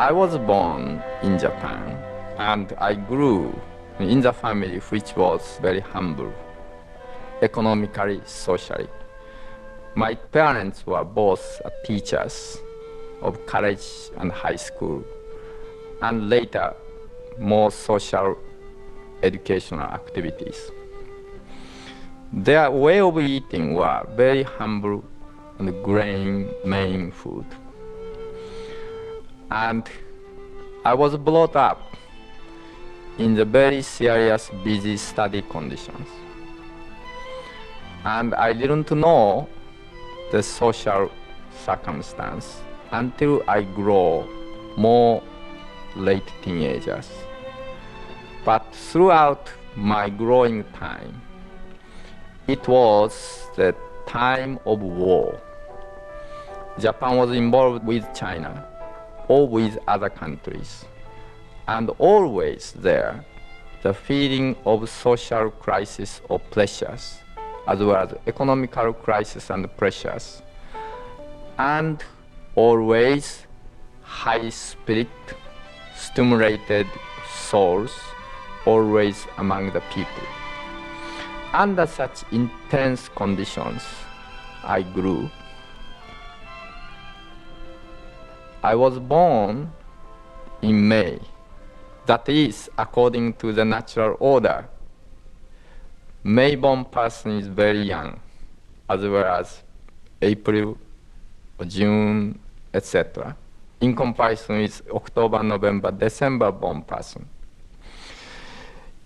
I was born in Japan, and I grew in the family which was very humble, economically, socially. My parents were both teachers of college and high school, and later more social educational activities. Their way of eating were very humble and grain main food. And I was brought up in the very serious, busy study conditions. And I didn't know the social circumstance until I grew more late teenagers. But throughout my growing time, it was the time of war. Japan was involved with China or with other countries. And always there, the feeling of social crisis or pressures, as well as economical crisis and pressures, and always high spirit, stimulated souls, always among the people. Under such intense conditions, I grew. I was born in May. That is, according to the natural order. May-born person is very young, as well as April, June, etc. In comparison with October, November, December-born person.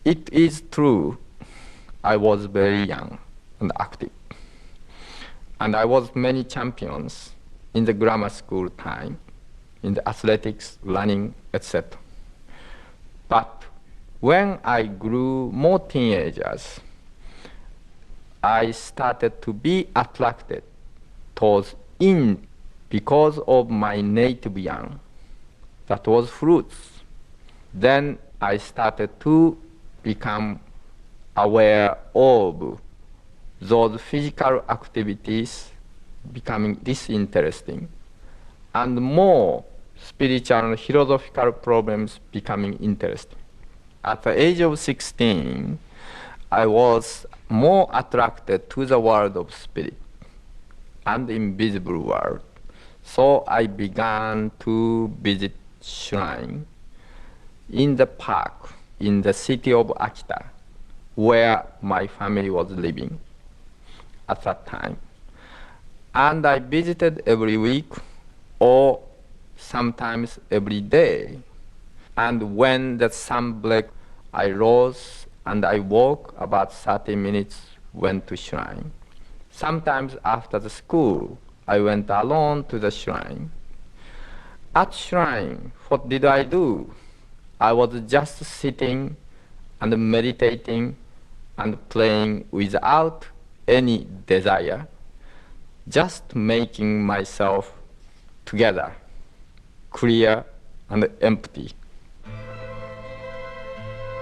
It is true, I was very young and active. And I was many champions in the grammar school time, in the athletics, running, etc. But when I grew more teenagers, I started to be attracted towards in because of my native young. That was fruits. Then I started to become aware of those physical activities becoming disinteresting, and more spiritual and philosophical problems becoming interesting. At the age of 16, I was more attracted to the world of spirit and invisible world. So I began to visit shrine in the park in the city of Akita, where my family was living at that time. And I visited every week or sometimes every day. And when the sun break, I rose and I walked about 30 minutes, went to shrine. Sometimes after the school, I went alone to the shrine. At shrine, what did I do? I was just sitting and meditating and playing without any desire, just making myself together, clear and empty.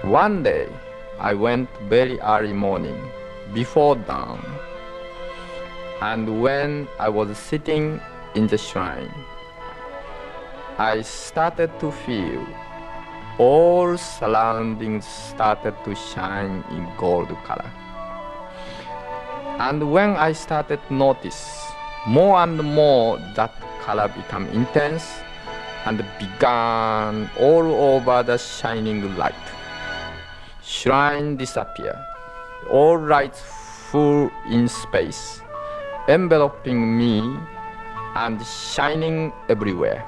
One day, I went very early morning, before dawn, and when I was sitting in the shrine, I started to feel all surroundings started to shine in gold color. And when I started to notice more and more that color became intense and began all over the shining light. Shrine disappeared. All lights full in space, enveloping me and shining everywhere.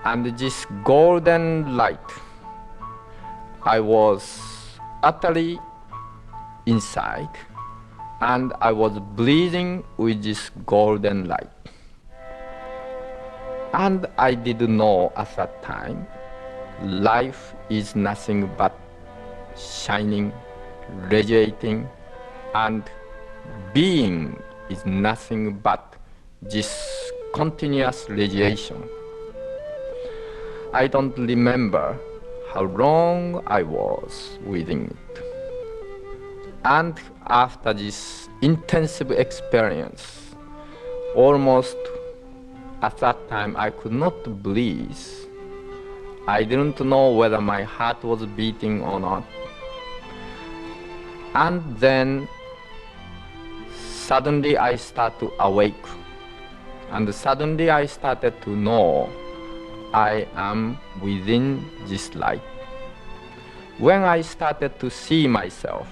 And this golden light, I was utterly inside, and I was breathing with this golden light. And I didn't know at that time, life is nothing but shining, radiating, and being is nothing but this continuous radiation. I don't remember how long I was within it. And after this intensive experience, almost At that time, I could not breathe. I didn't know whether my heart was beating or not. And then suddenly I start to awake. And suddenly I started to know I am within this light. When I started to see myself,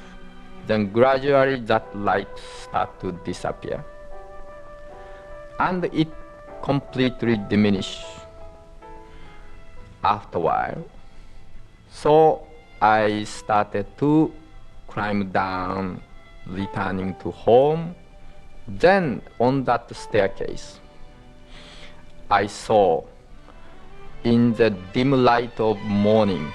then gradually that light started to disappear. And it completely diminished after a while. So I started to climb down, returning to home. Then on that staircase, I saw in the dim light of morning,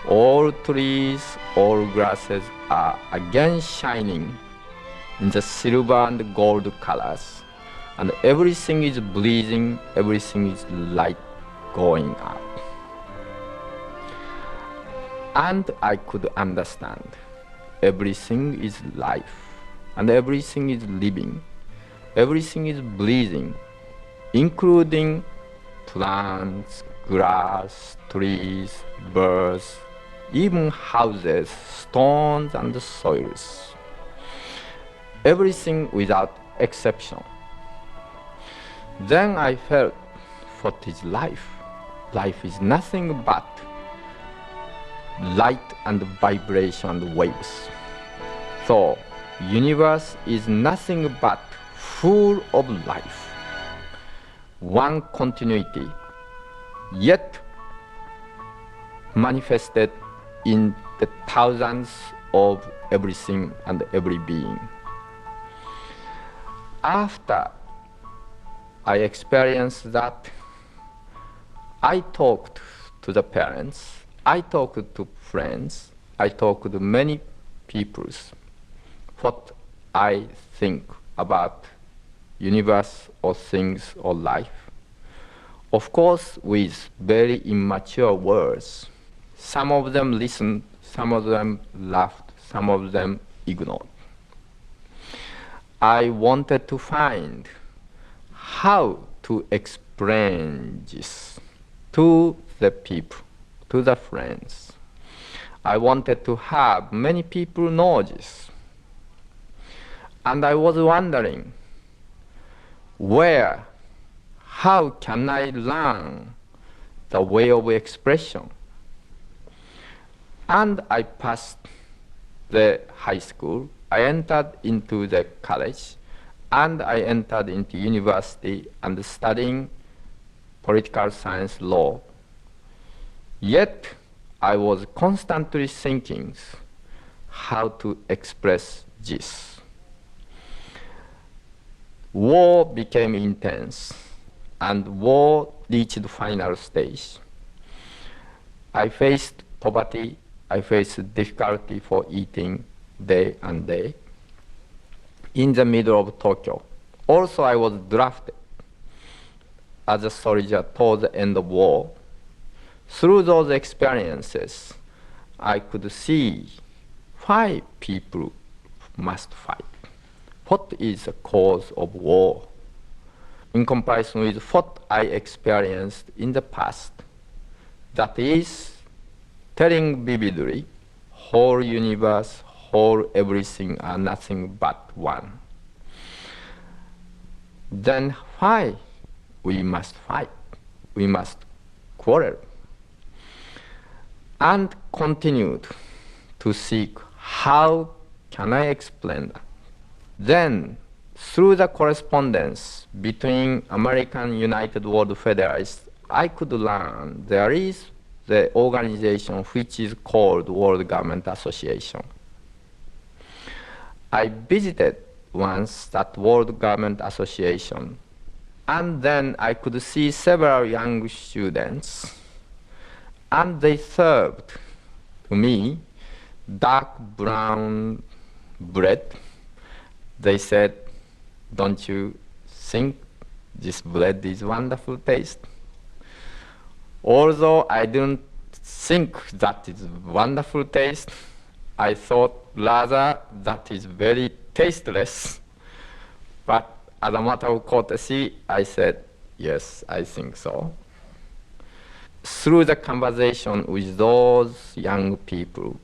all trees, all grasses are again shining in the silver and gold colors. And everything is breathing, everything is light going up. And I could understand everything is life, and everything is living, everything is breathing, including plants, grass, trees, birds, even houses, stones, and soils. Everything without exception. Then I felt, what is life? Life is nothing but light and vibration and waves. So, universe is nothing but full of life, one continuity, yet manifested in the thousands of everything and every being. After I experienced that, I talked to the parents, I talked to friends, I talked to many people what I think about universe or things or life. Of course, with very immature words. Some of them listened, some of them laughed, some of them ignored. I wanted to find how to explain this to the people, to the friends. I wanted to have many people know this. And I was wondering, how can I learn the way of expression? And I passed the high school, I entered into the college, and I entered into university and studying political science law. Yet I was constantly thinking how to express this. War became intense, and war reached the final stage. I faced poverty, I faced difficulty for eating day and day in the middle of Tokyo. Also, I was drafted as a soldier toward the end of war. Through those experiences, I could see why people must fight. What is the cause of war? In comparison with what I experienced in the past, that is telling vividly, whole universe, whole everything are nothing but one. Then why we must fight? We must quarrel. And continued to seek how can I explain that. Then, through the correspondence between American United World Federalists, I could learn there is the organization which is called World Government Association. I visited once that World Government Association, and then I could see several young students, and they served to me dark brown bread. They said, don't you think this bread is wonderful taste? Although I didn't think that is wonderful taste, I thought rather that is very tasteless. But as a matter of courtesy, I said, Yes, I think so. Through the conversation with those young people,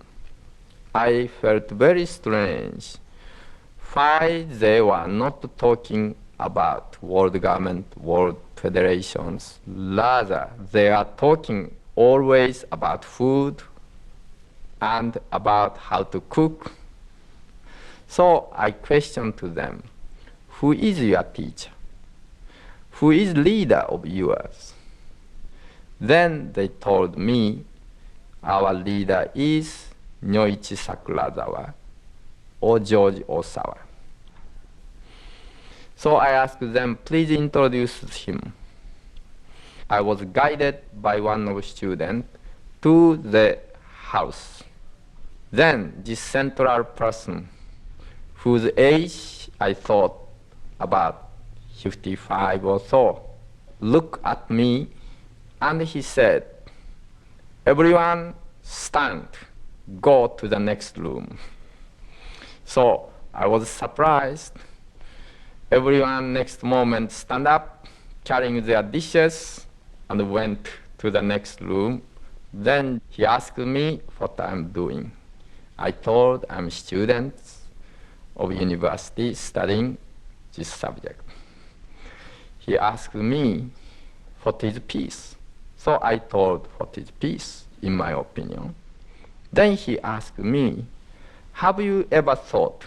I felt very strange why they were not talking about world government, world federations. Rather, they are talking always about food and about how to cook. So I questioned to them, who is your teacher? Who is leader of yours? Then they told me, our leader is Nyoichi Sakurazawa or George Ohsawa. So I asked them, please introduce him. I was guided by one of the students to the house. Then this central person, whose age I thought about 55 or so, looked at me and he said, everyone stand, go to the next room. So I was surprised. Everyone next moment stand up, carrying their dishes, and went to the next room. Then he asked me what I'm doing. I told I'm student of university studying this subject. He asked me, what is peace? So I told what is peace, in my opinion. Then he asked me, have you ever thought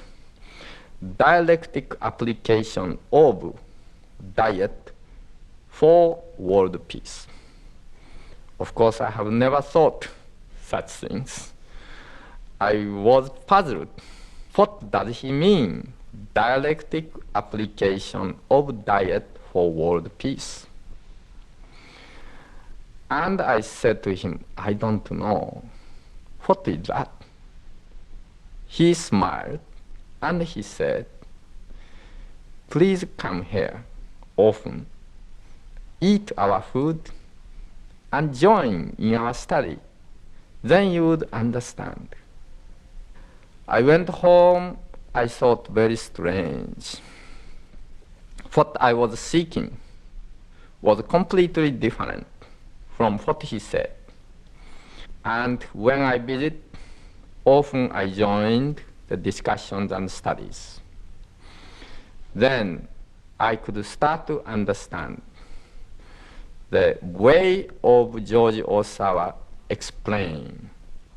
dialectic application of diet for world peace? Of course, I have never thought such things. I was puzzled. What does he mean? Dialectic application of diet for world peace. And I said to him, I don't know. What is that? He smiled and he said, please come here often, eat our food, and join in our study. Then you would understand. I went home. I thought very strange. What I was seeking was completely different from what he said. And when I visit, often I joined the discussions and studies. Then I could start to understand the way of George Ohsawa explained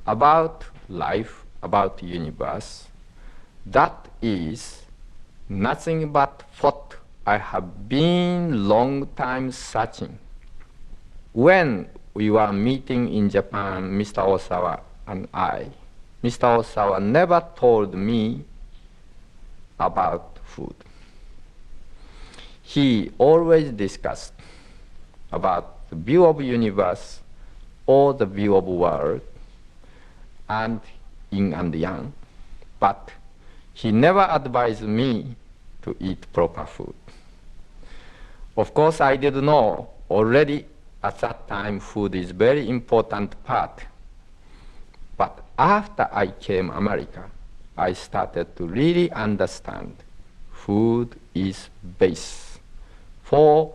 about life, about the universe. That is nothing but what I have been long time searching. When we were meeting in Japan, Mr. Osawa and I, Mr. Osawa never told me about food. He always discussed about the view of universe or the view of world and yin and yang, but he never advised me to eat proper food. Of course, I did know already at that time food is very important part. But after I came to America, I started to really understand food is base for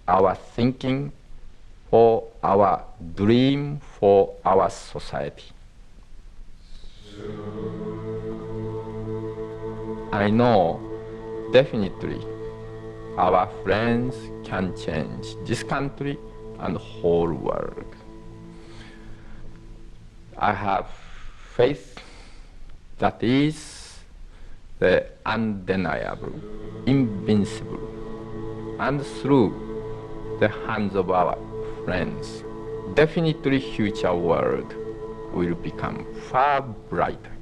our thinking, for our dream, for our society. I know definitely our friends can change this country and whole world. I have faith that is the undeniable, invincible, and through the hands of our friends, definitely future world will become far brighter.